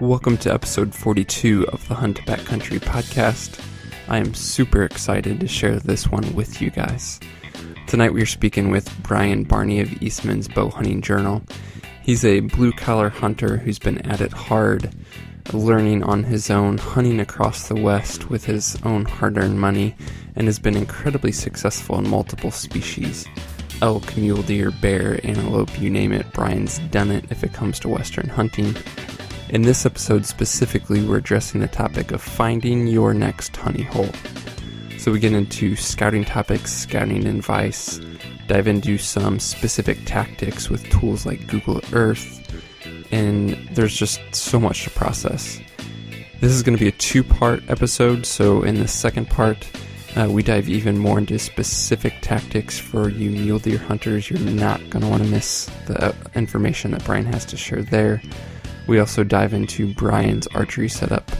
Welcome to episode 42 of the Hunt Backcountry podcast. I am super excited to share this one with you guys. Tonight we are speaking with Brian Barney of Eastman's Bow Hunting Journal. He's a blue-collar hunter who's been at it hard, learning on his own, hunting across the West with his own hard-earned money, and has been incredibly successful in multiple species. Elk, mule deer, bear, antelope, you name it, Brian's done it if it comes to Western hunting. In this episode specifically, we're addressing the topic of finding your next honey hole. So we get into scouting topics, scouting advice, dive into some specific tactics with tools like Google Earth, and there's just so much to process. This is going to be a two-part episode, so in the second part, we dive even more into specific tactics for you mule deer hunters. You're not going to want to miss the information that Brian has to share there. We also dive into Brian's archery setup.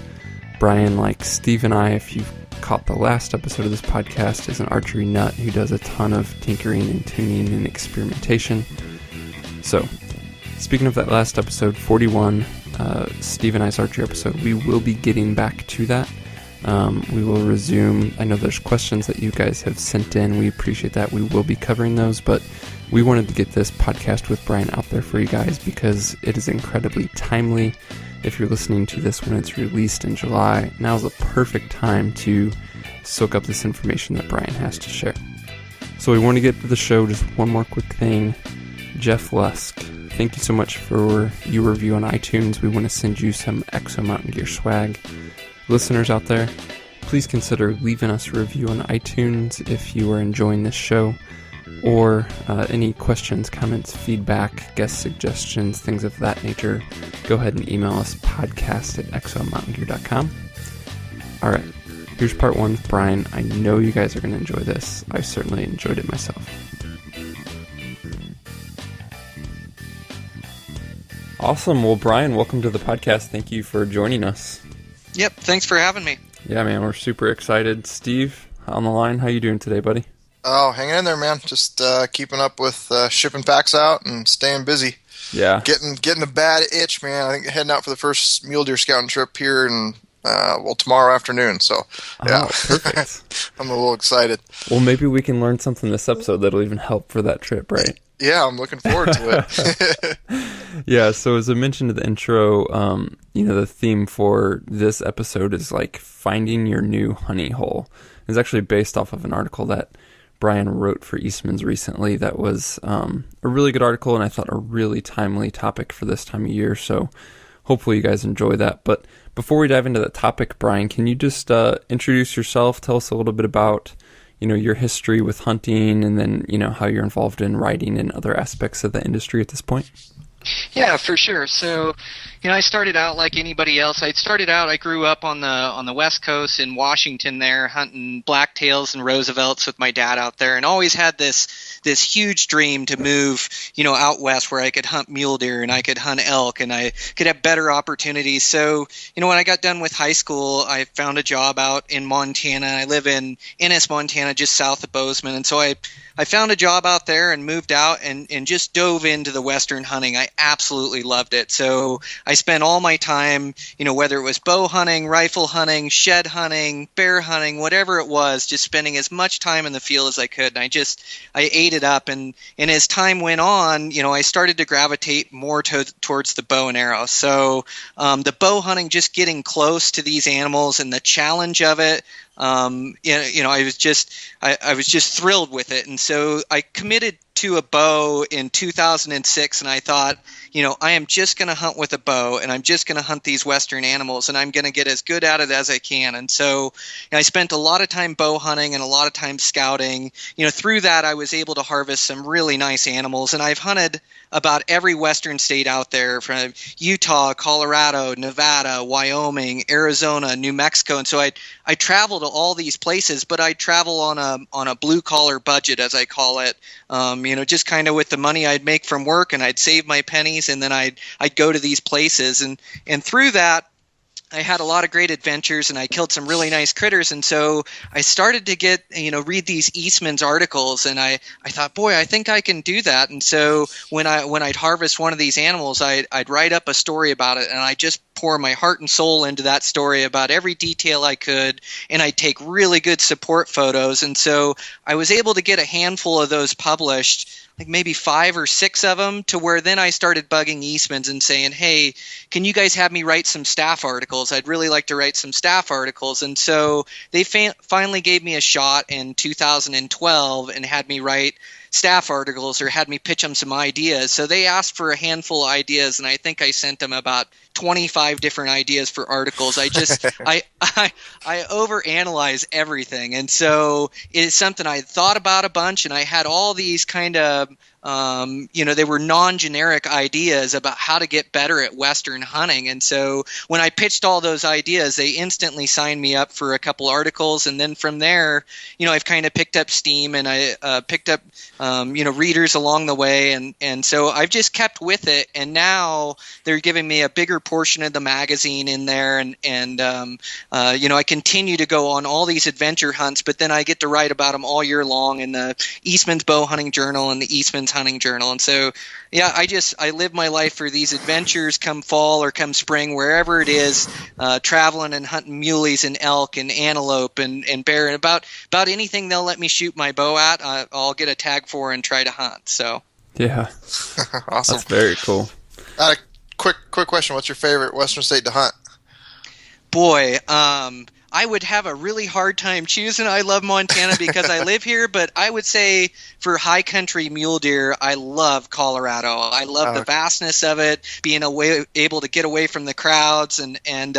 Brian, like Steve and I, if you've caught the last episode of this podcast, is an archery nut who does a ton of tinkering and tuning and experimentation. So, speaking of that last episode, 41, Steve and I's archery episode, we will be getting back to that. We will resume. I know there's questions that you guys have sent in. We appreciate that. We will be covering those, but we wanted to get this podcast with Brian out there for you guys because it is incredibly timely. If you're listening to this when it's released in July, now's the perfect time to soak up this information that Brian has to share. So we want to get to the show. Just one more quick thing. Jeff Lusk, thank you so much for your review on iTunes. We want to send you some Exo Mountain Gear swag. Listeners out there, please consider leaving us a review on iTunes if you are enjoying this show, or any questions, comments, feedback, guest suggestions, things of that nature. Go ahead and email us podcast@exomountaingear.com. Alright, here's part one with Brian. I know you guys are going to enjoy this. I certainly enjoyed it myself. Awesome. Well, Brian, welcome to the podcast. Thank you for joining us. Yep, thanks for having me. Yeah, man, we're super excited. Steve, on the line, how you doing today, buddy? Oh, hanging in there, man. Just keeping up with shipping packs out and staying busy. Yeah. Getting a bad itch, man. I think heading out for the first mule deer scouting trip here in, tomorrow afternoon. So, yeah. Oh, perfect. I'm a little excited. Well, maybe we can learn something this episode that'll even help for that trip, right? Yeah, I'm looking forward to it. Yeah, so as I mentioned in the intro, the theme for this episode is like finding your new honey hole. It's actually based off of an article that Brian wrote for Eastman's recently that was a really good article, and I thought a really timely topic for this time of year, so hopefully you guys enjoy that. But before we dive into that topic, Brian, can you just introduce yourself, tell us a little bit about your history with hunting, and then, how you're involved in writing and other aspects of the industry at this point? Yeah, for sure. So, I started out like anybody else. I grew up on the West Coast in Washington there, hunting blacktails and Roosevelts with my dad out there, and always had this huge dream to move, out west where I could hunt mule deer and I could hunt elk and I could have better opportunities. So, when I got done with high school, I found a job out in Montana. I live in Ennis, Montana, just south of Bozeman, and so I found a job out there and moved out and just dove into the Western hunting. I absolutely loved it. So I spent all my time, whether it was bow hunting, rifle hunting, shed hunting, bear hunting, whatever it was, just spending as much time in the field as I could. And I ate it up. And as time went on, I started to gravitate more towards the bow and arrow. So the bow hunting, just getting close to these animals and the challenge of it, I was just thrilled with it. And so I committed to a bow in 2006, and I thought, I am just going to hunt with a bow, and I'm just going to hunt these Western animals, and I'm going to get as good at it as I can. And so I spent a lot of time bow hunting and a lot of time scouting. Through that, I was able to harvest some really nice animals, and I've hunted about every Western state out there, from Utah, Colorado, Nevada, Wyoming, Arizona, New Mexico. And so I travel to all these places, but I travel on a blue collar budget, as I call it. Just kind of with the money I'd make from work, and I'd save my pennies, and then I'd go to these places, and through that, I had a lot of great adventures and I killed some really nice critters. And so I started to get, read these Eastman's articles, and I thought, boy, I think I can do that. And so when I'd harvest one of these animals, I'd write up a story about it, and I just pour my heart and soul into that story about every detail I could, and I'd take really good support photos. And so I was able to get a handful of those published, like maybe 5 or 6 of them, to where then I started bugging Eastman's and saying, hey, can you guys have me write some staff articles? I'd really like to write some staff articles. And so they finally gave me a shot in 2012 and had me write staff articles, or had me pitch them some ideas. So they asked for a handful of ideas, and I think I sent them about 25 different ideas for articles. I just I overanalyze everything, and so it's something I thought about a bunch, and I had all these kind of they were non-generic ideas about how to get better at Western hunting. And so when I pitched all those ideas, they instantly signed me up for a couple articles. And then from there, I've kind of picked up steam, and I picked up, readers along the way. And so I've just kept with it. And now they're giving me a bigger portion of the magazine in there. And I continue to go on all these adventure hunts, but then I get to write about them all year long in the Eastman's Bow Hunting Journal and the Eastman's Hunting Journal. And so, I live my life for these adventures come fall or come spring, wherever it is, traveling and hunting muleys and elk and antelope and bear, and about anything they'll let me shoot my bow at, I'll get a tag for and try to hunt. So yeah, awesome. That's very cool. Quick question: what's your favorite Western state to hunt? Boy, I would have a really hard time choosing. I love Montana because I live here, but I would say for high country mule deer, I love Colorado. I love the vastness of it, being able to get away from the crowds, and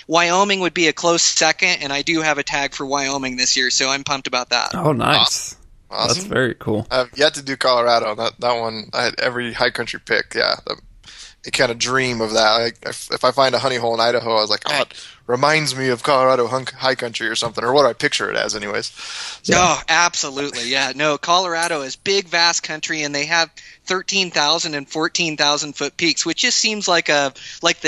Wyoming would be a close second, and I do have a tag for Wyoming this year, so I'm pumped about that. Oh, nice. Awesome. That's very cool. I've yet to do Colorado. That one, I had every high country pick. Yeah, I kind of dream of that. If I find a honey hole in Idaho, I was like, oh, it reminds me of Colorado high country or something, or what do I picture it as anyways. So. Oh, absolutely. Yeah, no, Colorado is big, vast country, and they have 13,000 and 14,000 foot peaks, which just seems like the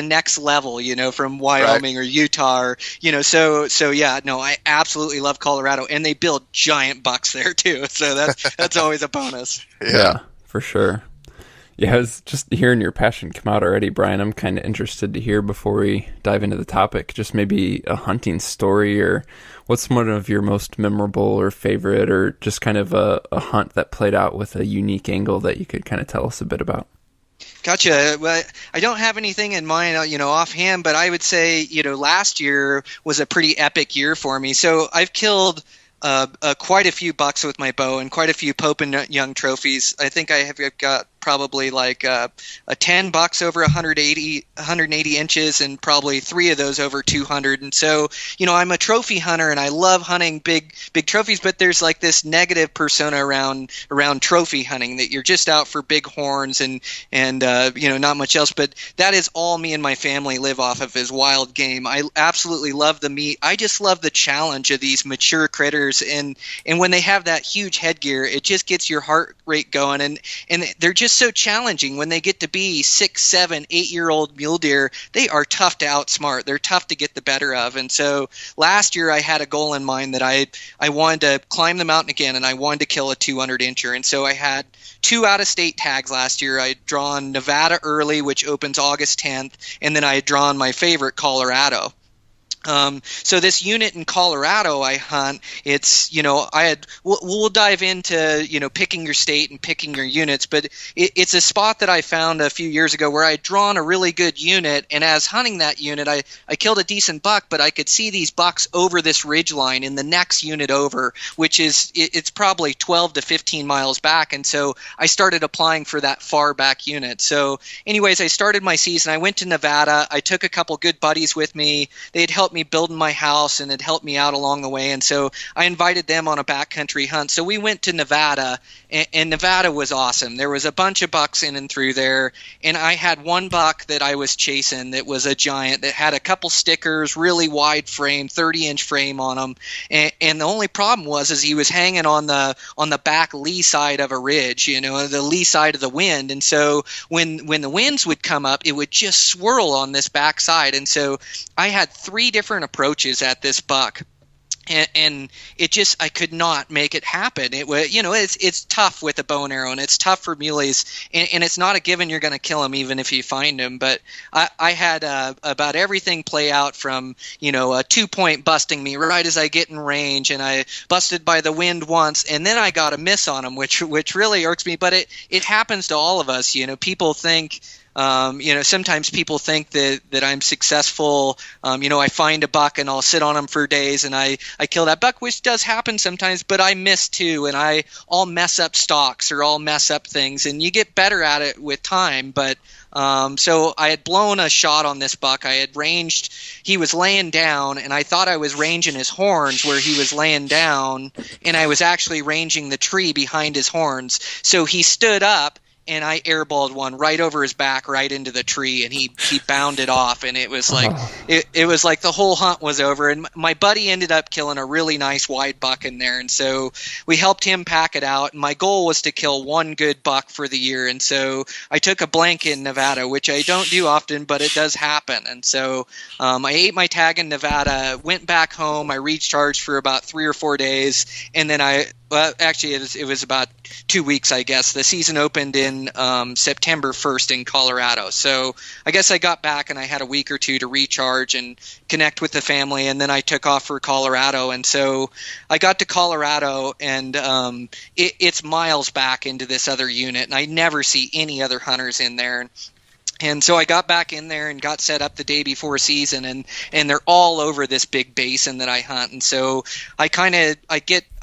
next level, from Wyoming or Utah, or, so yeah, no, I absolutely love Colorado, and they build giant bucks there too. So that's always a bonus. Yeah, for sure. Yeah, I was just hearing your passion come out already, Brian. I'm kind of interested to hear, before we dive into the topic, just maybe a hunting story, or what's one of your most memorable or favorite, or just kind of a hunt that played out with a unique angle that you could kind of tell us a bit about. Gotcha. Well, I don't have anything in mind, offhand, but I would say, last year was a pretty epic year for me. So I've killed quite a few bucks with my bow and quite a few Pope and Young trophies. I think I've got probably like a 10 bucks over 180 inches, and probably 3 of those over 200. And so, I'm a trophy hunter, and I love hunting big trophies, but there's like this negative persona around trophy hunting, that you're just out for big horns and not much else. But that is all me and my family live off of, is wild game. I absolutely love the meat. I just love the challenge of these mature critters, and when they have that huge headgear, it just gets your heart rate going, and they're just so challenging. When they get to be 6, 7, 8-year-old mule deer, they are tough to outsmart. They're tough to get the better of. And so last year I had a goal in mind that I wanted to climb the mountain again, and I wanted to kill a 200-incher. And so I had 2 out-of-state tags last year. I had drawn Nevada early, which opens August 10th, and then I had drawn my favorite, Colorado. So this unit in Colorado I hunt, it's, we'll dive into, picking your state and picking your units, but it's a spot that I found a few years ago where I'd drawn a really good unit, and as hunting that unit, I killed a decent buck, but I could see these bucks over this ridge line in the next unit over, which is, it's probably 12 to 15 miles back, and so I started applying for that far back unit. So anyways, I started my season. I went to Nevada. I took a couple good buddies with me. They'd helped me building my house and had helped me out along the way. And so I invited them on a backcountry hunt. So we went to Nevada, and Nevada was awesome. There was a bunch of bucks in and through there, and I had one buck that I was chasing that was a giant that had a couple stickers, really wide frame, 30-inch frame on him. And the only problem was is he was hanging on the back lee side of a ridge, the lee side of the wind. And so when the winds would come up, it would just swirl on this back side. And so I had 3 different approaches at this buck. And it just, I could not make it happen. It was, it's tough with a bow and arrow, and it's tough for muleys, and it's not a given you're going to kill them even if you find them. But I had about everything play out from, a 2-point busting me right as I get in range, and I busted by the wind once, and then I got a miss on them, which really irks me. But it happens to all of us. People think. Sometimes people think that I'm successful. I find a buck and I'll sit on him for days and I kill that buck, which does happen sometimes, but I miss too. And I'll mess up stalks or I'll mess up things, and you get better at it with time. But so I had blown a shot on this buck. I had ranged, he was laying down, and I thought I was ranging his horns where he was laying down, and I was actually ranging the tree behind his horns. So he stood up, and I airballed one right over his back, right into the tree, and he bounded off, and it was like it was like the whole hunt was over. And my buddy ended up killing a really nice wide buck in there, and so we helped him pack it out. And my goal was to kill one good buck for the year, and so I took a blank in Nevada, which I don't do often, but it does happen. And so I ate my tag in Nevada, went back home, I recharged for about 3 or 4 days, and then it was about 2 weeks, I guess. The season opened in September 1st in Colorado. So I guess I got back and I had a week or two to recharge and connect with the family, and then I took off for Colorado. And so I got to Colorado, and it's miles back into this other unit, and I never see any other hunters in there. And so I got back in there and got set up the day before season, and they're all over this big basin that I hunt. And so I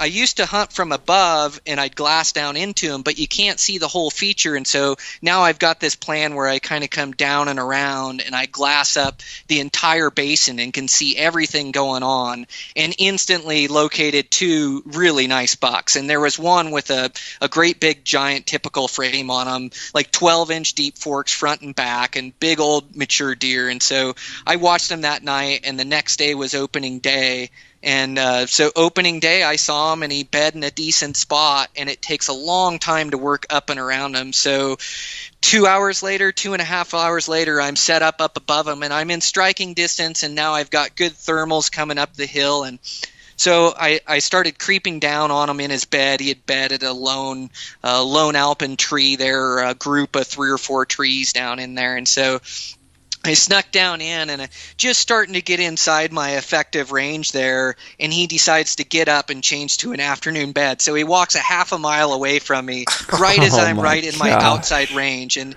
used to hunt from above and I'd glass down into them, but you can't see the whole feature. And so now I've got this plan where I kind of come down and around and I glass up the entire basin and can see everything going on, and instantly located 2 really nice bucks. And there was one with a great big giant typical frame on them, like 12-inch deep forks front and back, and big old mature deer. And so I watched them that night, and the next day was opening day. And so opening day, I saw him, and he bed in a decent spot, and it takes a long time to work up and around him. So 2.5 hours later, I'm set up above him, and I'm in striking distance, and now I've got good thermals coming up the hill. And so I started creeping down on him in his bed. He had bedded a lone alpine tree there, a group of 3 or 4 trees down in there. And so I snuck down in, and just starting to get inside my effective range there, and he decides to get up and change to an afternoon bed. So he walks a half a mile away from me, right as I'm right in my outside range. And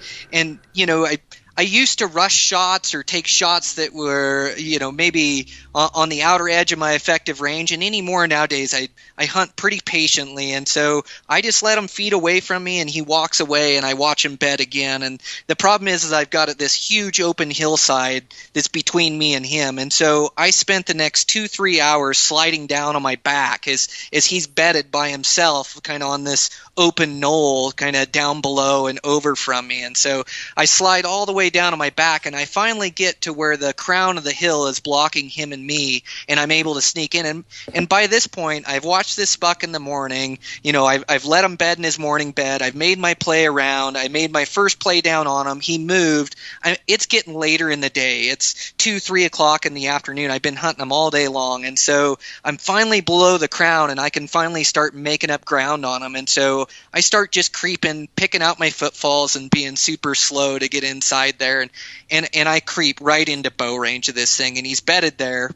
I used to rush shots or take shots that were, maybe on the outer edge of my effective range. And anymore nowadays, I hunt pretty patiently. And so I just let him feed away from me, and he walks away, and I watch him bed again. And the problem is I've got this huge open hillside that's between me and him. And so I spent the next 2-3 hours sliding down on my back as he's bedded by himself, kind of on this open knoll, kind of down below and over from me. And so I slide all the way down on my back, and I finally get to where the crown of the hill is blocking him and me, and I'm able to sneak in. And by this point, I've watched this buck in the morning. I've let him bed in his morning bed. I've made my play around. I made my first play down on him. He moved. It's getting later in the day. It's 2-3 o'clock in the afternoon. I've been hunting him all day long, and so I'm finally below the crown, and I can finally start making up ground on him. And so I start just creeping, picking out my footfalls, and being super slow to get inside there. And I creep right into bow range of this thing, and he's bedded there.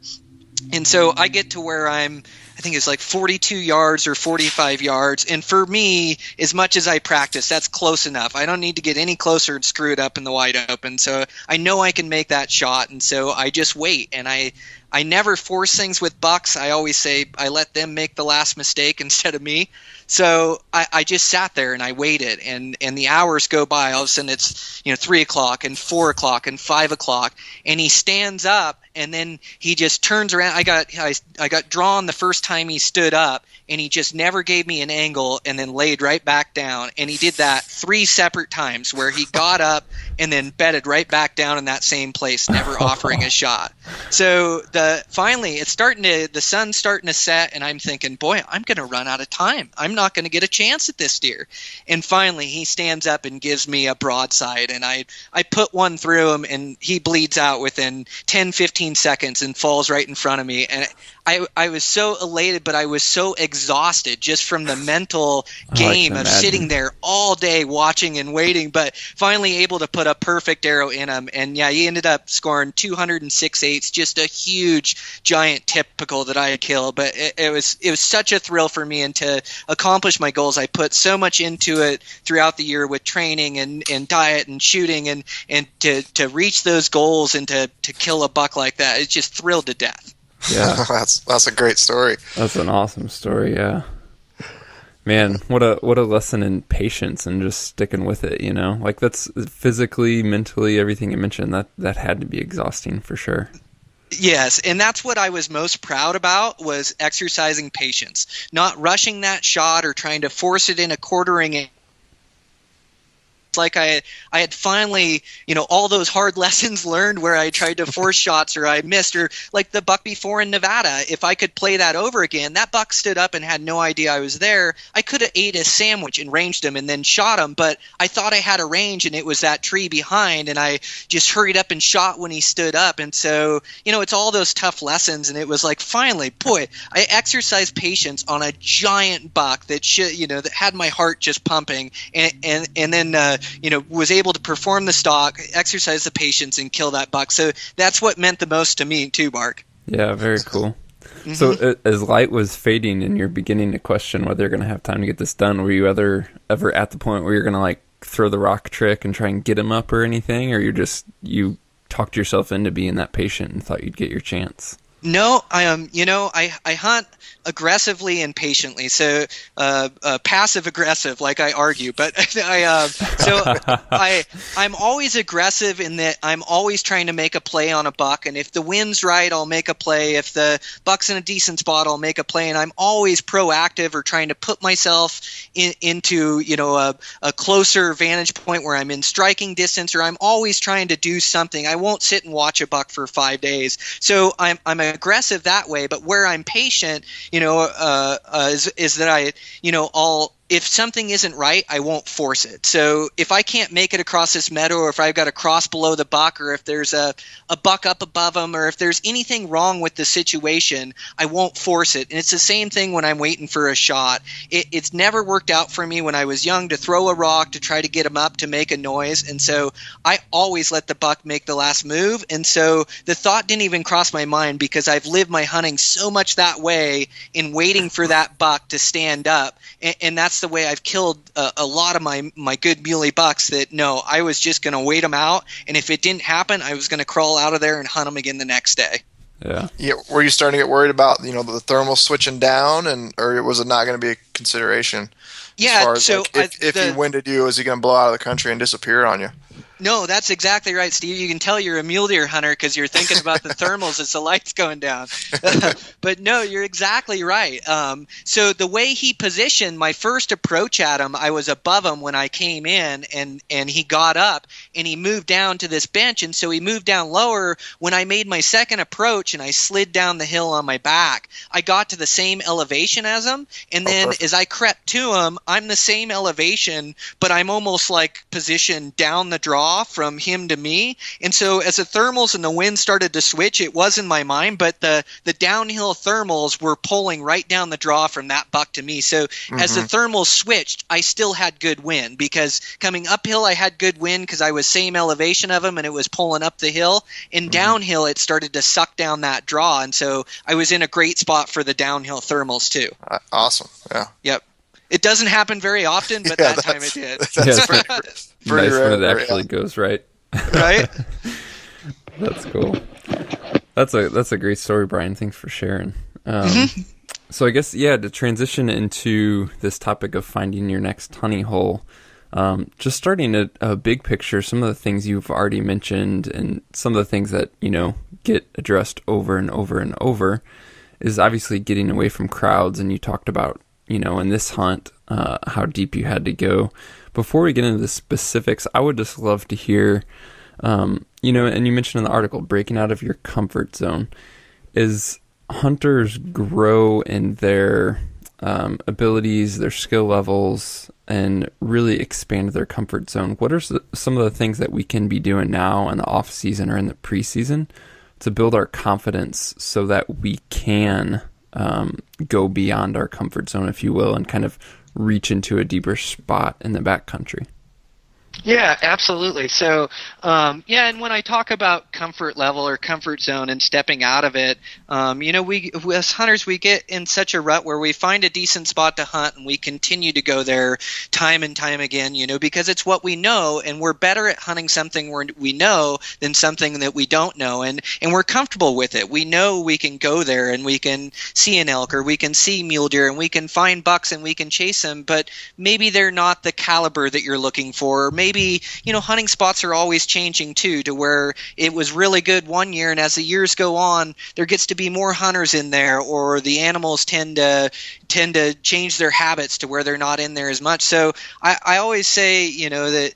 And so I get to where I think it's like 42 yards or 45 yards. And for me, as much as I practice, that's close enough. I don't need to get any closer and screw it up in the wide open. So I know I can make that shot. And so I just wait, and I I never force things with bucks. I always say I let them make the last mistake instead of me. So I just sat there and I waited, and the hours go by. All of a sudden it's 3 o'clock and 4 o'clock and 5 o'clock, and he stands up, and then he just turns around. I got drawn the first time he stood up, and he just never gave me an angle and then laid right back down. And he did that 3 separate times where he got up and then bedded right back down in that same place, never offering a shot. So finally the sun's starting to set, and I'm thinking, boy, I'm going to run out of time. I'm not going to get a chance at this deer. And finally he stands up and gives me a broadside, and I put one through him, and he bleeds out within 10-15 seconds and falls right in front of me. And I was so elated, but I was so exhausted just from the mental game of sitting there all day watching and waiting, but finally able to put a perfect arrow in him. And yeah, he ended up scoring 206/8, just a huge giant typical that I had killed. But it was such a thrill for me, and to accomplish my goals, I put so much into it throughout the year with training and diet and shooting, and to reach those goals and to kill a buck like that, it's just thrilled to death. Yeah, that's a great story. That's an awesome story. Yeah, man, what a lesson in patience and just sticking with it. Like that's physically, mentally, everything you mentioned. That had to be exhausting for sure. Yes, and that's what I was most proud about, was exercising patience, not rushing that shot or trying to force it in a quartering. Like I had finally, all those hard lessons learned where I tried to force shots or I missed, or like the buck before in Nevada. If I could play that over again, that buck stood up and had no idea I was there. I could have ate a sandwich and ranged him and then shot him, but I thought I had a range and it was that tree behind, and I just hurried up and shot when he stood up. And so, it's all those tough lessons, and it was like, finally, boy, I exercised patience on a giant buck that that had my heart just pumping, and then was able to perform the stalk, exercise the patience, and kill that buck. So that's what meant the most to me too, Mark. Yeah, very cool. Mm-hmm. So as light was fading and you're beginning to question whether you're going to have time to get this done, were you ever at the point where you're going to like throw the rock trick and try and get him up or anything, or you talked yourself into being that patient and thought you'd get your chance? No, I hunt aggressively and patiently. So passive aggressive, like I argue, but I'm always aggressive in that I'm always trying to make a play on a buck, and if the wind's right, I'll make a play. If the buck's in a decent spot, I'll make a play, and I'm always proactive or trying to put myself into a closer vantage point where I'm in striking distance, or I'm always trying to do something. I won't sit and watch a buck for 5 days. So I'm aggressive that way, but where I'm patient, is that I'll, if something isn't right, I won't force it. So if I can't make it across this meadow, or if I've got to cross below the buck, or if there's a buck up above him, or if there's anything wrong with the situation, I won't force it. And it's the same thing when I'm waiting for a shot. It's never worked out for me when I was young to throw a rock to try to get him up to make a noise. And so I always let the buck make the last move. And so the thought didn't even cross my mind, because I've lived my hunting so much that way, in waiting for that buck to stand up. And that's the way I've killed a lot of my good muley bucks, that no, I was just going to wait them out, and if it didn't happen, I was going to crawl out of there and hunt them again the next day. Yeah. Were you starting to get worried about the thermal switching down, or was it not going to be a consideration? Yeah. As far as, so if he winded you, is he going to blow out of the country and disappear on you? No, that's exactly right, Steve. You can tell you're a mule deer hunter because you're thinking about the thermals as the light's going down. But no, you're exactly right. So the way he positioned, my first approach at him, I was above him when I came in, and he got up and he moved down to this bench, and so he moved down lower. When I made my second approach and I slid down the hill on my back, I got to the same elevation as him, and then as I crept to him, I'm the same elevation, but I'm almost like positioned down the draw from him to me. And so as the thermals and the wind started to switch, it was in my mind, but the downhill thermals were pulling right down the draw from that buck to me. So as the thermals switched, I still had good wind, because coming uphill I had good wind because I was same elevation of him and it was pulling up the hill, and downhill it started to suck down that draw, and so I was in a great spot for the downhill thermals too. Awesome. Yeah. Yep. It doesn't happen very often, but that time it did. That's pretty nice when it actually goes right. Right? That's cool. That's a great story, Brian. Thanks for sharing. So I guess, to transition into this topic of finding your next honey hole, just starting a big picture, some of the things you've already mentioned and some of the things that, get addressed over and over and over is obviously getting away from crowds. And you talked about, in this hunt, how deep you had to go. Before we get into the specifics, I would just love to hear, and you mentioned in the article, breaking out of your comfort zone. As hunters grow in their abilities, their skill levels, and really expand their comfort zone, what are some of the things that we can be doing now in the off season or in the preseason to build our confidence so that we can go beyond our comfort zone, if you will, and kind of reach into a deeper spot in the backcountry? Yeah, absolutely. So, and when I talk about comfort level or comfort zone and stepping out of it, we as hunters, we get in such a rut where we find a decent spot to hunt and we continue to go there time and time again, because it's what we know, and we're better at hunting something we know than something that we don't know, and we're comfortable with it. We know we can go there and we can see an elk or we can see mule deer and we can find bucks and we can chase them, but maybe they're not the caliber that you're looking for. Or maybe, hunting spots are always changing too, to where it was really good one year, and as the years go on, there gets to be more hunters in there, or the animals tend to change their habits to where they're not in there as much. So I always say, that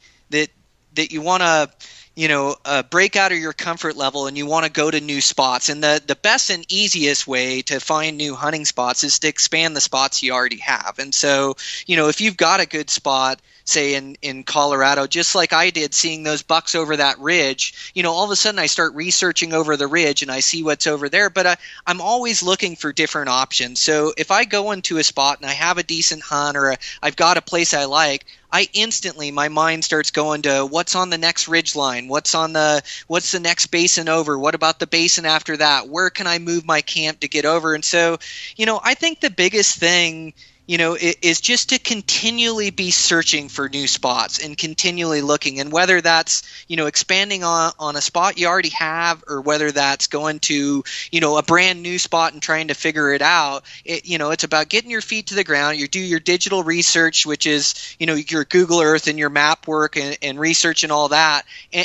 you want to break out of your comfort level and you want to go to new spots. And the best and easiest way to find new hunting spots is to expand the spots you already have. And so, if you've got a good spot, say in Colorado, just like I did, seeing those bucks over that ridge, all of a sudden I start researching over the ridge and I see what's over there, but I'm always looking for different options. So if I go into a spot and I have a decent hunt, or I've got a place I like, I instantly, my mind starts going to what's on the next ridge line, what's the next basin over, what about the basin after that, where can I move my camp to get over? And so, I think the biggest thing, is just to continually be searching for new spots and continually looking. And whether that's, expanding on a spot you already have, or whether that's going to, a brand new spot and trying to figure it out, it's about getting your feet to the ground. You do your digital research, which is, your Google Earth and your map work and research and all that.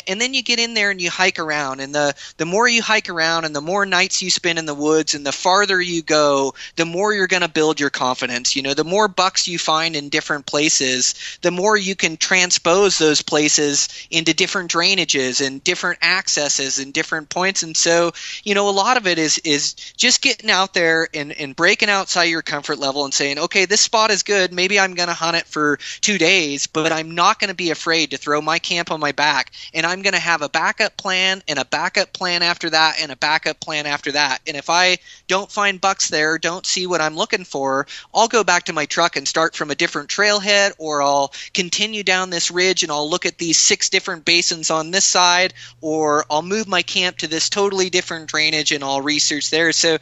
And then you get in there and you hike around. And the more you hike around and the more nights you spend in the woods and the farther you go, the more you're going to build your confidence. The more bucks you find in different places, the more you can transpose those places into different drainages and different accesses and different points. And so, a lot of it is just getting out there and breaking outside your comfort level and saying, okay, this spot is good. Maybe I'm going to hunt it for 2 days, but I'm not going to be afraid to throw my camp on my back. And I'm going to have a backup plan and a backup plan after that and a backup plan after that. And if I don't find bucks there, don't see what I'm looking for, I'll go back to my truck and start from a different trailhead, or I'll continue down this ridge and I'll look at these 6 different basins on this side, or I'll move my camp to this totally different drainage and I'll research there. So,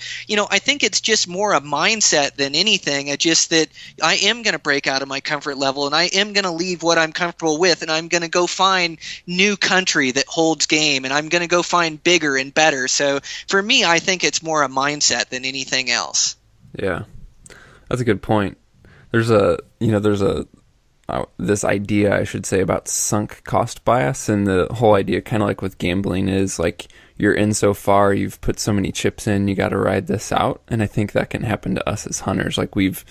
I think it's just more a mindset than anything. It's just that I am going to break out of my comfort level and I am going to leave what I'm comfortable with, and I'm going to go find new country that holds game, and I'm going to go find bigger and better. So for me, I think it's more a mindset than anything else. Yeah, that's a good point. There's this idea, I should say, about sunk cost bias, and the whole idea, kind of like with gambling, is like you're in so far, you've put so many chips in, you got to ride this out. And I think that can happen to us as hunters. Like we've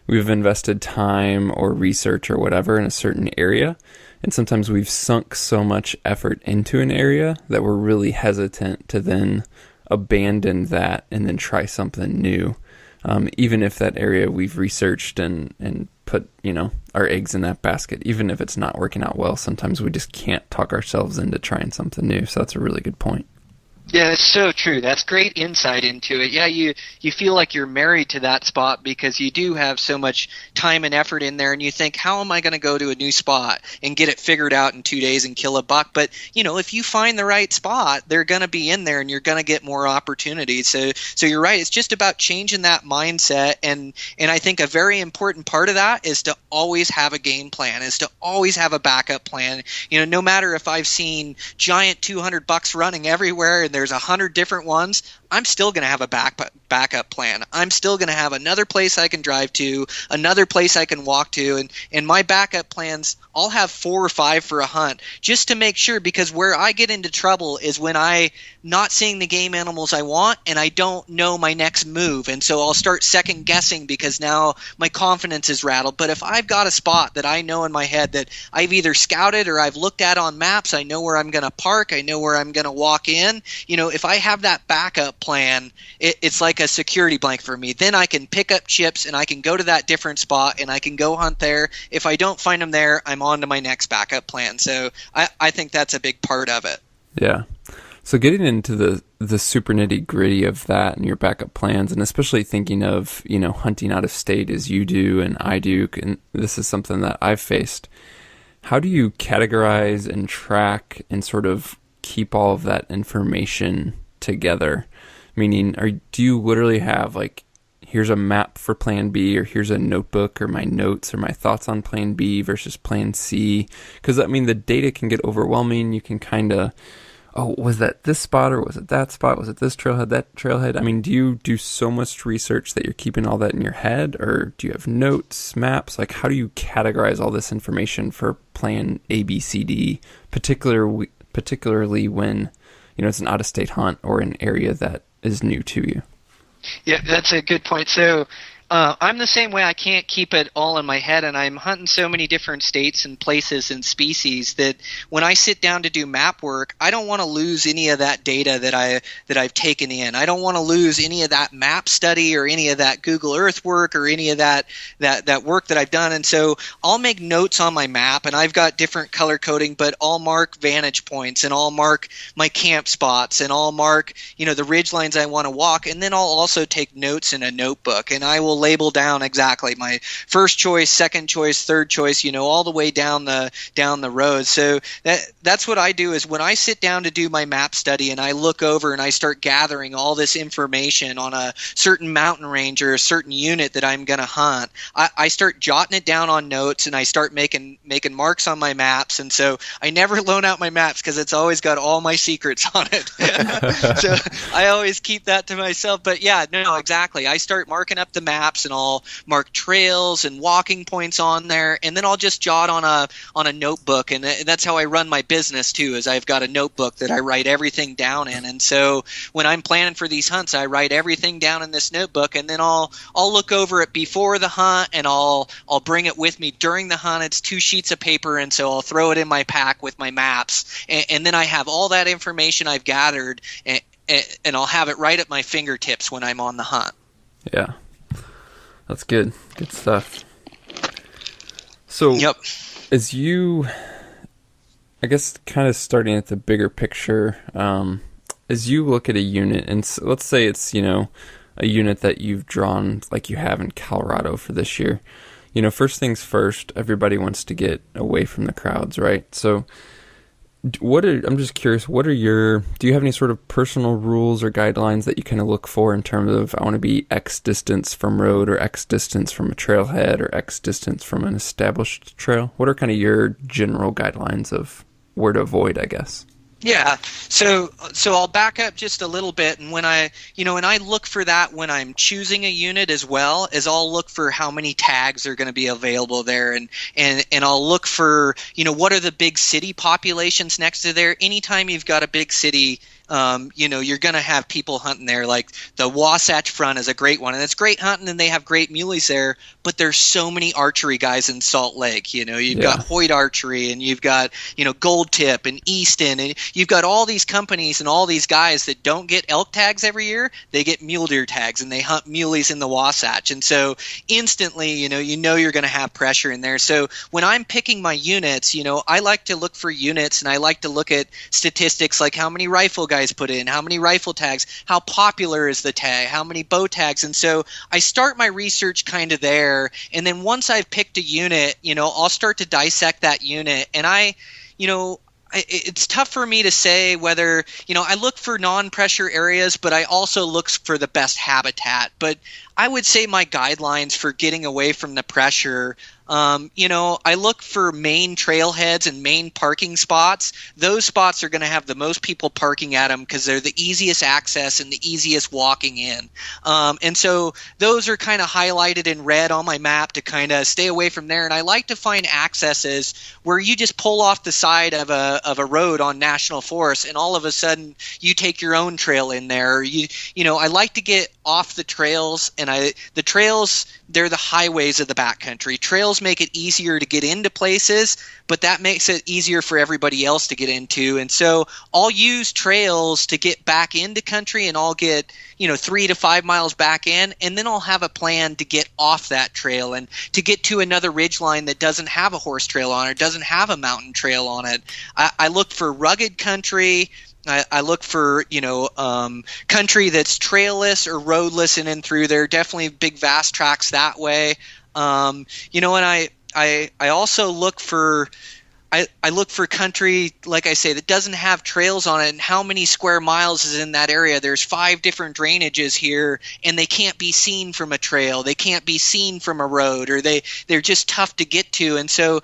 invested time or research or whatever in a certain area, and sometimes we've sunk so much effort into an area that we're really hesitant to then abandon that and then try something new. Even if that area we've researched and put, our eggs in that basket, even if it's not working out well, sometimes we just can't talk ourselves into trying something new. So that's a really good point. Yeah, it's so true. That's great insight into it. Yeah, you feel like you're married to that spot because you do have so much time and effort in there, and you think, how am I going to go to a new spot and get it figured out in 2 days and kill a buck? But, if you find the right spot, they're going to be in there and you're going to get more opportunities. So you're right. It's just about changing that mindset. And I think a very important part of that is to always have a game plan, is to always have a backup plan. No matter if I've seen giant 200 bucks running everywhere and there's there's 100 different ones, I'm still going to have a backup plan. I'm still going to have another place I can drive to, another place I can walk to, and my backup plans, I'll have 4 or 5 for a hunt just to make sure, because where I get into trouble is when I not seeing the game animals I want and I don't know my next move, and so I'll start second guessing because now my confidence is rattled. But if I've got a spot that I know in my head that I've either scouted or I've looked at on maps, I know where I'm going to park, I know where I'm going to walk in, if I have that backup plan, it's like a security blanket for me. Then I can pick up chips and I can go to that different spot and I can go hunt there. If I don't find them there, I'm on to my next backup plan. So I think that's a big part of it. Yeah. So getting into the super nitty gritty of that and your backup plans, and especially thinking of, hunting out of state as you do and I do, and this is something that I've faced. How do you categorize and track and sort of keep all of that information together? Meaning, do you literally have here's a map for plan B, or here's a notebook or my notes or my thoughts on plan B versus plan C? Because, the data can get overwhelming. You can kind of, was that this spot or was it that spot? Was it this trailhead, that trailhead? Do you do so much research that you're keeping all that in your head, or do you have notes, maps? How do you categorize all this information for plan A, B, C, D, particularly when, it's an out-of-state hunt or an area that is new to you? Yeah, that's a good point. So I'm the same way. I can't keep it all in my head, and I'm hunting so many different states and places and species that when I sit down to do map work, I don't want to lose any of that data that I've taken in. I don't want to lose any of that map study or any of that Google Earth work or any of that work that I've done. And so I'll make notes on my map, and I've got different color coding, but I'll mark vantage points, and I'll mark my camp spots, and I'll mark the ridge lines I want to walk, and then I'll also take notes in a notebook, and I will label down exactly my first choice, second choice, third choice, all the way down the road. So that's what I do is when I sit down to do my map study and I look over and I start gathering all this information on a certain mountain range or a certain unit that I'm going to hunt, I start jotting it down on notes, and I start making marks on my maps. And so I never loan out my maps because it's always got all my secrets on it. So I always keep that to myself. But yeah, no, exactly. I start marking up the maps, and I'll mark trails and walking points on there, and then I'll just jot on a notebook. And that's how I run my business too, is I've got a notebook that I write everything down in. And so when I'm planning for these hunts, I write everything down in this notebook, and then I'll look over it before the hunt, and I'll bring it with me during the hunt. It's 2 sheets of paper, and so I'll throw it in my pack with my maps, and then I have all that information I've gathered, and I'll have it right at my fingertips when I'm on the hunt. Yeah. That's good. Good stuff. So, yep. As you, I guess, kind of starting at the bigger picture, as you look at a unit, and let's say it's, a unit that you've drawn like you have in Colorado for this year, first things first, everybody wants to get away from the crowds, right? So, I'm just curious, do you have any sort of personal rules or guidelines that you kind of look for in terms of, I want to be X distance from road, or X distance from a trailhead, or X distance from an established trail? What are kind of your general guidelines of where to avoid, I guess? Yeah, so I'll back up just a little bit, and when I look for that when I'm choosing a unit as well, as I'll look for how many tags are going to be available there, and I'll look for, what are the big city populations next to there. Anytime you've got a big city, you're going to have people hunting there. Like the Wasatch Front is a great one, and it's great hunting, and they have great muleys there, but there's so many archery guys in Salt Lake. You've got Hoyt Archery, and you've got, Gold Tip and Easton, and you've got all these companies and all these guys that don't get elk tags every year. They get mule deer tags, and they hunt muleys in the Wasatch. And so instantly, you're going to have pressure in there. So when I'm picking my units, I like to look for units, and I like to look at statistics like how many rifle guys put in, how many rifle tags, how popular is the tag, how many bow tags. And so I start my research kind of there, and then once I've picked a unit, I'll start to dissect that unit. And it's tough for me to say whether, I look for non-pressure areas, but I also look for the best habitat. But I would say my guidelines for getting away from the pressure, I look for main trailheads and main parking spots. Those spots are going to have the most people parking at them because they're the easiest access and the easiest walking in. And so those are kind of highlighted in red on my map to kind of stay away from there. And I like to find accesses where you just pull off the side of a road on National Forest, and all of a sudden you take your own trail in there. I like to get off the trails, and the trails, they're the highways of the backcountry. Trails make it easier to get into places, but that makes it easier for everybody else to get into. And so I'll use trails to get back into country, and I'll get 3 to 5 miles back in, and then I'll have a plan to get off that trail and to get to another ridgeline that doesn't have a horse trail on it, doesn't have a mountain trail on it. I look for rugged country. I look for, country that's trailless or roadless in and through there. Definitely big, vast tracts that way. And I also look for I look for country, like I say, that doesn't have trails on it, and how many square miles is in that area. There's 5 different drainages here, and they can't be seen from a trail. They can't be seen from a road, or they're just tough to get to. And so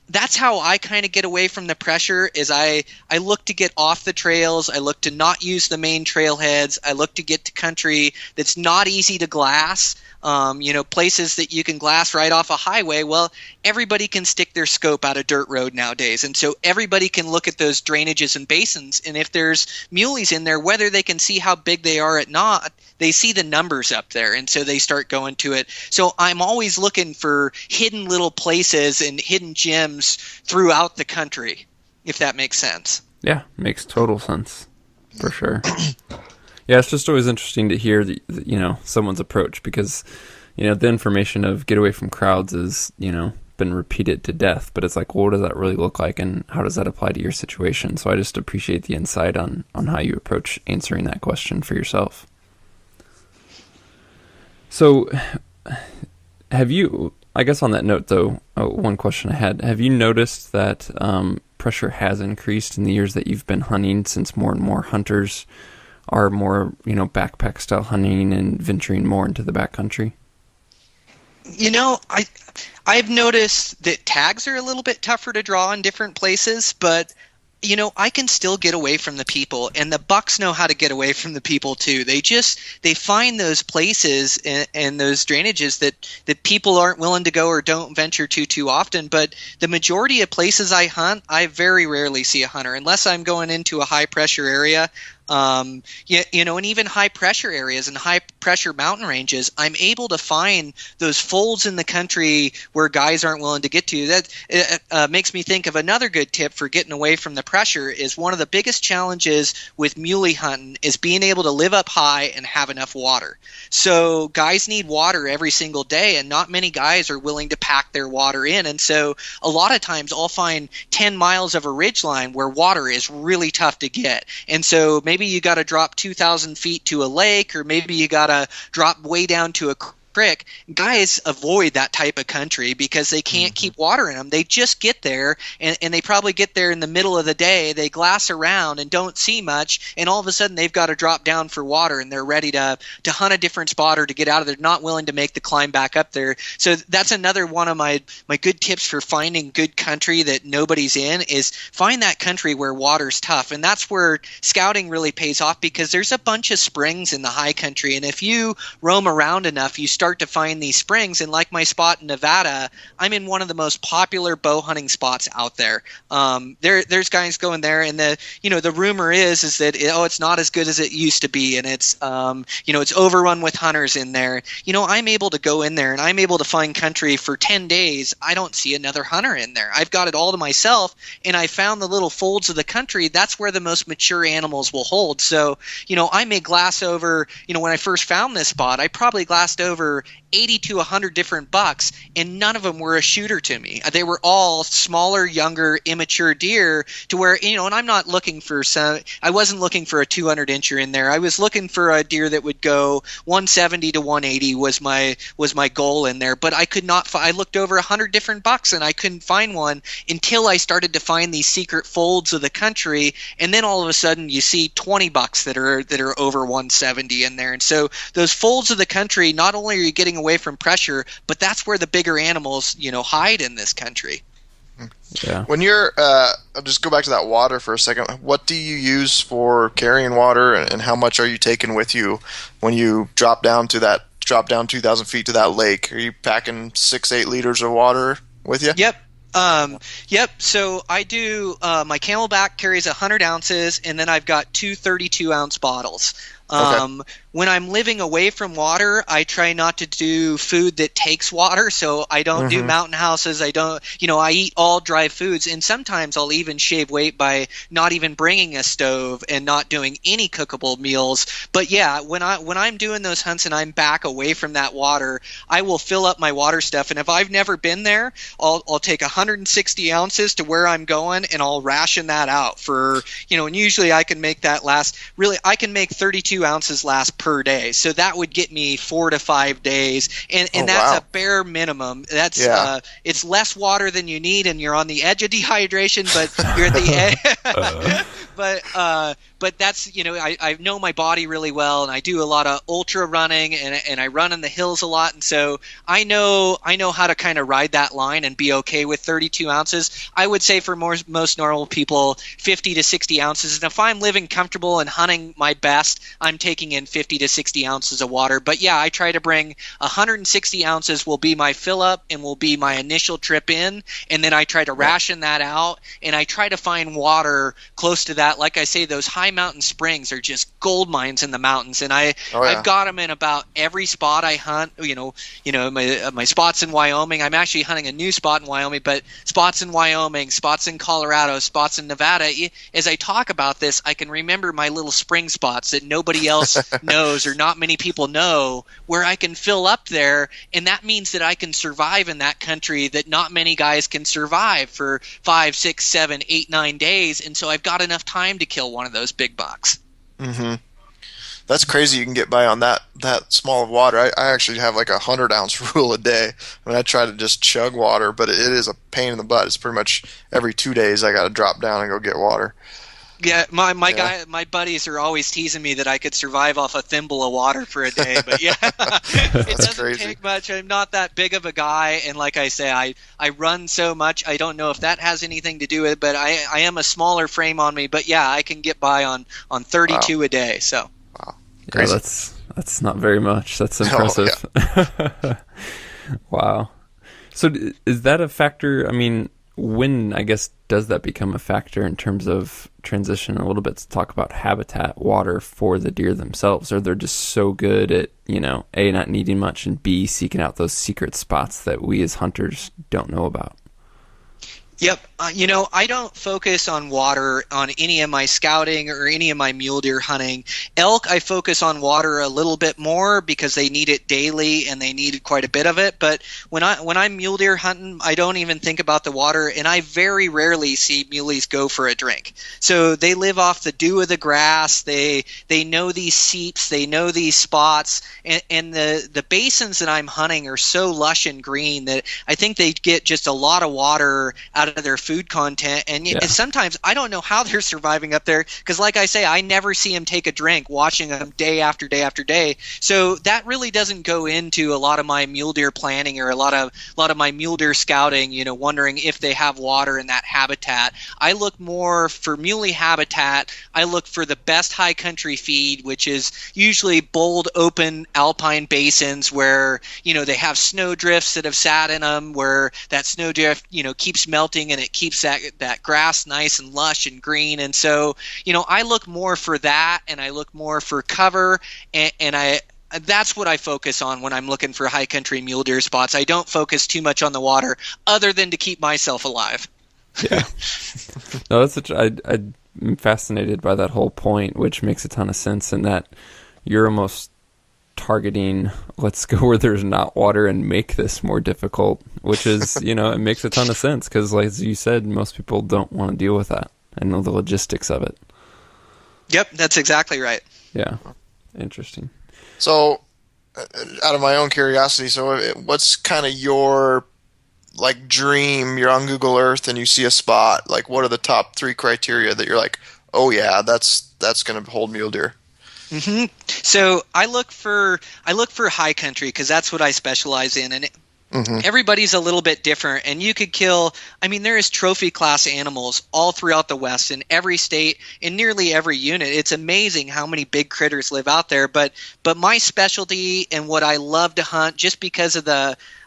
that's how I kind of get away from the pressure, is I look to get off the trails. I look to not use the main trailheads. I look to get to country that's not easy to glass. Places that you can glass right off a highway. Well, everybody can stick their scope out a dirt road nowadays. And so everybody can look at those drainages and basins. And if there's muleys in there, whether they can see how big they are or not, they see the numbers up there. And so they start going to it. So I'm always looking for hidden little places and hidden gems throughout the country, if that makes sense. Yeah, makes total sense. For sure. Yeah, it's just always interesting to hear someone's approach, because the information of get away from crowds is been repeated to death, but it's like, well, what does that really look like, and how does that apply to your situation? So I just appreciate the insight on how you approach answering that question for yourself. So have you, I guess on that note though, one question I had, have you noticed that pressure has increased in the years that you've been hunting, since more and more hunters are more, backpack style hunting and venturing more into the backcountry? I've noticed that tags are a little bit tougher to draw in different places, but I can still get away from the people, and the bucks know how to get away from the people too. They find those places and those drainages that people aren't willing to go or don't venture to too often. But the majority of places I hunt, I very rarely see a hunter, unless I'm going into a high pressure area. And even high pressure areas and high pressure mountain ranges, I'm able to find those folds in the country where guys aren't willing to get to. That makes me think of another good tip for getting away from the pressure. Is one of the biggest challenges with muley hunting is being able to live up high and have enough water. So guys need water every single day, and not many guys are willing to pack their water in. And so a lot of times I'll find 10 miles of a ridgeline where water is really tough to get. And so maybe you got to drop 2,000 feet to a lake, or maybe you got to drop way down to a creek. Guys avoid that type of country because they can't keep water in them. They just get there, and they probably get there in the middle of the day. They glass around and don't see much, and all of a sudden they've got to drop down for water, and they're ready to hunt a different spot or to get out of there, not willing to make the climb back up there. So that's another one of my good tips for finding good country that nobody's in, is find that country where water's tough. And that's where scouting really pays off, because there's a bunch of springs in the high country, and if you roam around enough, you start to find these springs. And like my spot in Nevada, I'm in one of the most popular bow hunting spots out there. There's guys going there, and the rumor is that it's not as good as it used to be, and it's it's overrun with hunters in there. I'm able to go in there, and I'm able to find country for 10 days. I don't see another hunter in there. I've got it all to myself, and I found the little folds of the country. That's where the most mature animals will hold. So I may glass over, when I first found this spot, I probably glassed over 80 to 100 different bucks, and none of them were a shooter to me. They were all smaller, younger, immature deer, to where, and I'm not looking for I wasn't looking for a 200 incher in there. I was looking for a deer that would go 170 to 180 was my goal in there, but I could not I looked over 100 different bucks and I couldn't find one until I started to find these secret folds of the country, and then all of a sudden you see 20 bucks that are over 170 in there. And so those folds of the country, not only are you getting away from pressure, but that's where the bigger animals, hide in this country. Yeah. When you're, I'll just go back to that water for a second. What do you use for carrying water, and how much are you taking with you when you drop down 2,000 feet to that lake? Are you packing 6-8 liters of water with you? Yep. So I do, my Camelback carries 100 ounces, and then I've got two 32-ounce bottles. Okay. When I'm living away from water, I try not to do food that takes water. So I don't do mountain houses. I don't, I eat all dry foods. And sometimes I'll even shave weight by not even bringing a stove and not doing any cookable meals. But yeah, when I'm doing those hunts and I'm back away from that water, I will fill up my water stuff. And if I've never been there, I'll take 160 ounces to where I'm going, and I'll ration that out for, and usually I can make that last, really, I can make 32 ounces last per day. So that would get me 4 to 5 days. And that's a bare minimum. That's it's less water than you need, and you're on the edge of dehydration, but you're at the edge. But that's, I know my body really well, and I do a lot of ultra running, and I run in the hills a lot. And so I know how to kind of ride that line and be okay with 32 ounces. I would say for most normal people, 50 to 60 ounces. And if I'm living comfortable and hunting my best, I'm taking in 50 to 60 ounces of water. But yeah, I try to bring 160 ounces will be my fill up and will be my initial trip in. And then I try to ration that out, and I try to find water close to that. Like I say, those high mountain springs are just gold mines in the mountains. And I've got them in about every spot I hunt, my spots in Wyoming. I'm actually hunting a new spot in Wyoming, but spots in Wyoming, spots in Colorado, spots in Nevada. As I talk about this, I can remember my little spring spots that nobody else knows, or not many people know, where I can fill up there, and that means that I can survive in that country that not many guys can survive for 5, 6, 7, 8, 9 days. And so I've got enough time to kill one of those big bucks. Mm-hmm. That's crazy. You can get by on that small of water. I actually have like 100-ounce rule a day. I mean, I try to just chug water, but it is a pain in the butt. It's pretty much every 2 days I got to drop down and go get water. Yeah, my buddies are always teasing me that I could survive off a thimble of water for a day, but yeah, it doesn't take much. I'm not that big of a guy, and like I say, I run so much. I don't know if that has anything to do with it, but I am a smaller frame on me. But yeah, I can get by on 32 a day. So wow, yeah, that's not very much. That's impressive. Oh, yeah. Wow. So is that a factor? I mean, when, I guess, does that become a factor in terms of transition a little bit to talk about habitat water for the deer themselves? Or they're just so good at, A, not needing much, and B, seeking out those secret spots that we as hunters don't know about? Yep. I don't focus on water on any of my scouting or any of my mule deer hunting. Elk, I focus on water a little bit more because they need it daily and they need quite a bit of it. But when I'm mule deer hunting, I don't even think about the water, and I very rarely see muleys go for a drink. So they live off the dew of the grass. They know these seeps. They know these spots. And the basins that I'm hunting are so lush and green that I think they get just a lot of water out of their food content, and sometimes I don't know how they're surviving up there, because like I say, I never see them take a drink, watching them day after day after day. So that really doesn't go into a lot of my mule deer planning or a lot of my mule deer scouting, wondering if they have water in that habitat. I look more for muley habitat. I look for the best high country feed, which is usually bold open alpine basins where they have snow drifts that have sat in them, where that snow drift keeps melting and it keeps that grass nice and lush and green. And so, I look more for that, and I look more for cover, and that's what I focus on when I'm looking for high country mule deer spots. I don't focus too much on the water, other than to keep myself alive. Yeah. No, I'm fascinated by that whole point, which makes a ton of sense, in that you're almost targeting, let's go where there's not water and make this more difficult, which is, it makes a ton of sense because, like as you said, most people don't want to deal with that and know the logistics of it. Yep, that's exactly right. Yeah, interesting. So, out of my own curiosity, what's kind of your dream? You're on Google Earth and you see a spot. Like, what are the top 3 criteria that you're like, oh yeah, that's going to hold mule deer? Mm-hmm. So I look for high country because that's what I specialize in, and everybody's a little bit different. And you could kill. I mean, there is trophy class animals all throughout the West in every state, in nearly every unit. It's amazing how many big critters live out there. But my specialty and what I love to hunt, just because of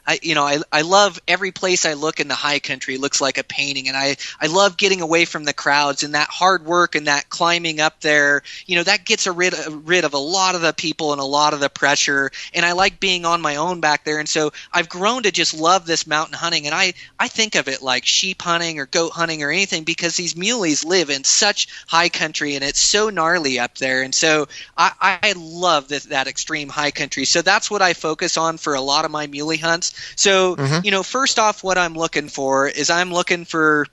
I love every place I look in the high country looks like a painting, and I love getting away from the crowds and that hard work and that climbing up there. That gets rid of a lot of the people and a lot of the pressure, and I like being on my own back there. And so I've grown to just love this mountain hunting, and I think of it like sheep hunting or goat hunting or anything because these muleys live in such high country and it's so gnarly up there. And so I love that extreme high country. So that's what I focus on for a lot of my muley hunts. So, first off, what I'm looking for is I'm looking for,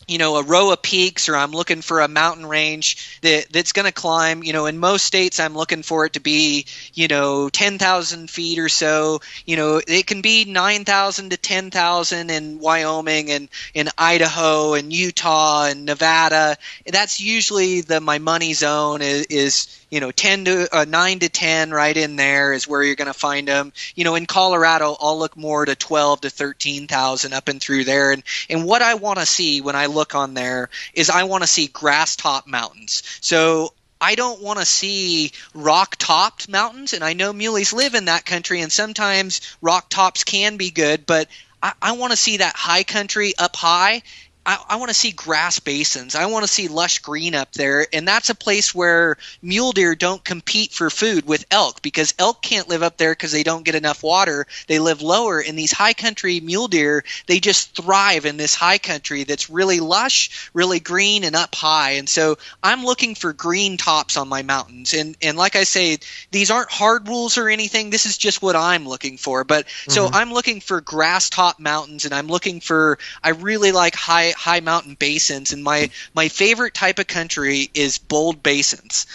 a row of peaks, or I'm looking for a mountain range that's going to climb. In most states, I'm looking for it to be, 10,000 feet or so. It can be 9,000 to 10,000 in Wyoming and in Idaho and Utah and Nevada. That's usually my money zone is 9 to 10 right in there is where you're going to find them. In Colorado, I'll look more to 12 to 13,000 up and through there. And what I want to see when I look on there is I want to see grass top mountains. So I don't want to see rock-topped mountains, and I know muleys live in that country, and sometimes rock tops can be good, but I want to see that high country up high. I want to see grass basins. I want to see lush green up there, and that's a place where mule deer don't compete for food with elk, because elk can't live up there because they don't get enough water. They live lower. In these high country mule deer, they just thrive in this high country that's really lush, really green, and up high. And so I'm looking for green tops on my mountains. And like I say, these aren't hard rules or anything. This is just what I'm looking for. But so I'm looking for grass top mountains, and I really like high mountain basins, and my favorite type of country is bold basins.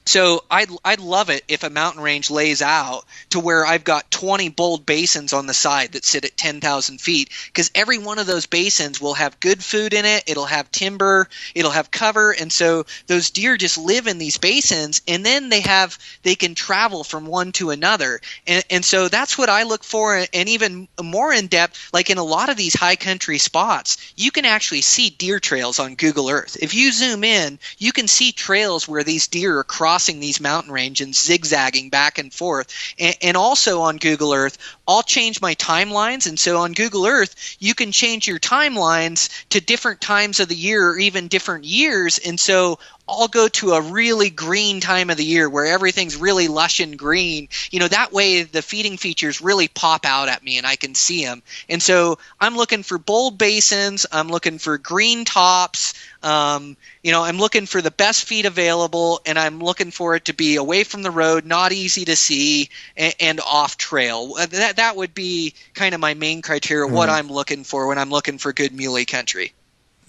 So I'd love it if a mountain range lays out to where I've got 20 bold basins on the side that sit at 10,000 feet, because every one of those basins will have good food in it. It'll have timber. It'll have cover. And so those deer just live in these basins, and then they can travel from one to another. And so that's what I look for. And even more in depth, like in a lot of these high country spots, you can actually see deer trails on Google Earth. If you zoom in, you can see trails where these deer are crossing these mountain range and zigzagging back and forth. And also on Google Earth, I'll change my timelines. And so on Google Earth, you can change your timelines to different times of the year or even different years. And so I'll go to a really green time of the year where everything's really lush and green. That way the feeding features really pop out at me and I can see them. And so I'm looking for bold basins. I'm looking for green tops. I'm looking for the best feed available, and I'm looking for it to be away from the road, not easy to see, and off trail. That would be kind of my main criteria, what I'm looking for when I'm looking for good muley country.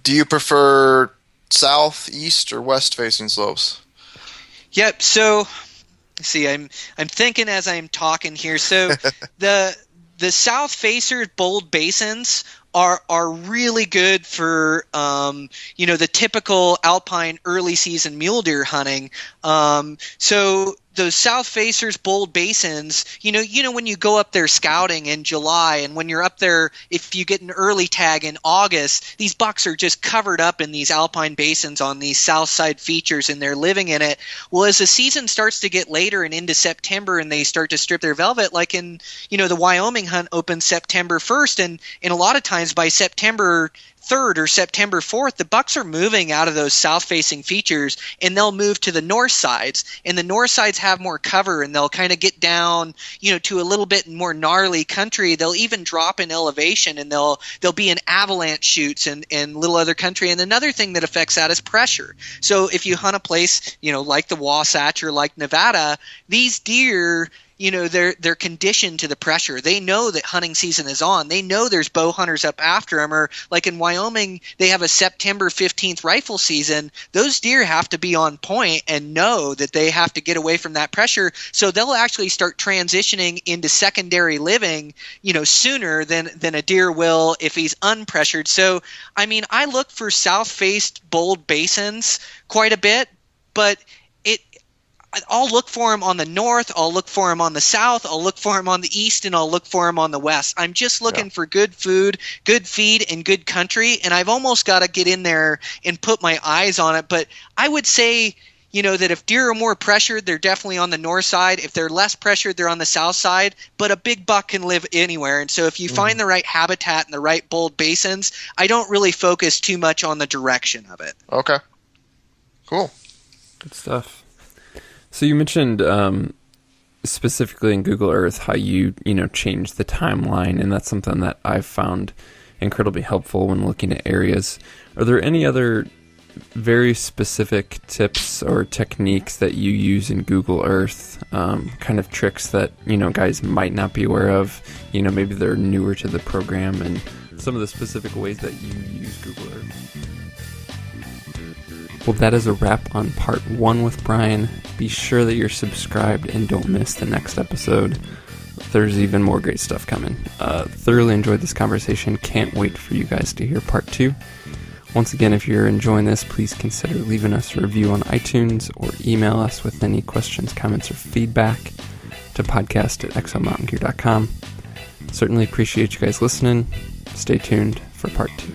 Do you prefer south, east, or west facing slopes? Yep. So, see, I'm thinking as I'm talking here. So the south facers, bold basins, are really good for the typical alpine early season mule deer hunting. So those south facers, bold basins, when you go up there scouting in July, and when you're up there, if you get an early tag in August, these bucks are just covered up in these alpine basins on these south side features, and they're living in it. Well, as the season starts to get later and into September, and they start to strip their velvet, like in, the Wyoming hunt opens September 1st, and a lot of times by September 3rd or September 4th, the bucks are moving out of those south-facing features, and they'll move to the north sides. And the north sides have more cover, and they'll kind of get down, to a little bit more gnarly country. They'll even drop in elevation, and they'll be in avalanche chutes and little other country. And another thing that affects that is pressure. So if you hunt a place, like the Wasatch or like Nevada, these deer, they're conditioned to the pressure. They know that hunting season is on. They know there's bow hunters up after them. Or like in Wyoming, they have a September 15th rifle season. Those deer have to be on point and know that they have to get away from that pressure. So they'll actually start transitioning into secondary living, sooner than a deer will if he's unpressured. So, I look for south-faced bold basins quite a bit, but I'll look for him on the north, I'll look for him on the south, I'll look for him on the east, and I'll look for him on the west. I'm just looking for good food, good feed, and good country, and I've almost got to get in there and put my eyes on it. But I would say, that if deer are more pressured, they're definitely on the north side. If they're less pressured, they're on the south side. But a big buck can live anywhere. And so if you find the right habitat and the right bold basins, I don't really focus too much on the direction of it. Okay. Cool. Good stuff. So you mentioned specifically in Google Earth how you change the timeline, and that's something that I've found incredibly helpful when looking at areas. Are there any other very specific tips or techniques that you use in Google Earth, kind of tricks that guys might not be aware of? Maybe they're newer to the program, and some of the specific ways that you use Google Earth. Well, that is a wrap on part 1 with Brian. Be sure that you're subscribed and don't miss the next episode. There's even more great stuff coming. Thoroughly enjoyed this conversation. Can't wait for you guys to hear part 2. Once again, if you're enjoying this, please consider leaving us a review on iTunes or email us with any questions, comments, or feedback to podcast@exomountaingear.com. Certainly appreciate you guys listening. Stay tuned for part 2.